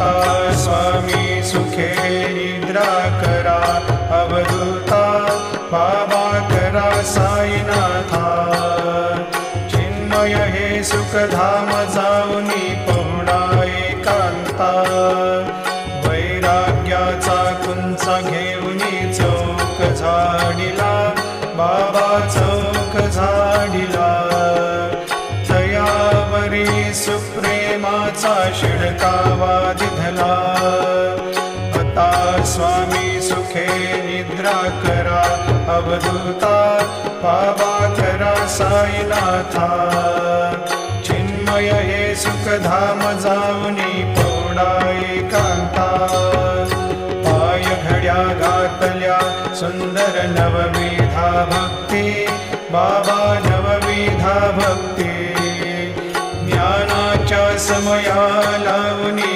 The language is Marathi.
आता स्वामी सुखे निद्रा करा, अवधूता बाबा करा साईनाथा। चिन्मय हे सुखधाम जाऊनी पहुडा एकांता, वैराग्याचा कुंचा घेऊनी चौक झाडिला, बाबा चौक झाडिला। तयावरी सुप्रेमाचा शिडकावा दिधला, आता स्वामी सुखे निद्रा करा, अवधूता बाबा करा साईनाथा। चिन्मय हे सुखधाम जाऊनी पौडा एकांता, पाय घड्या घातल्या सुंदर नवविधा भक्ती, बाबा नवविधा भक्ती। ज्ञानाच्या समया लावणी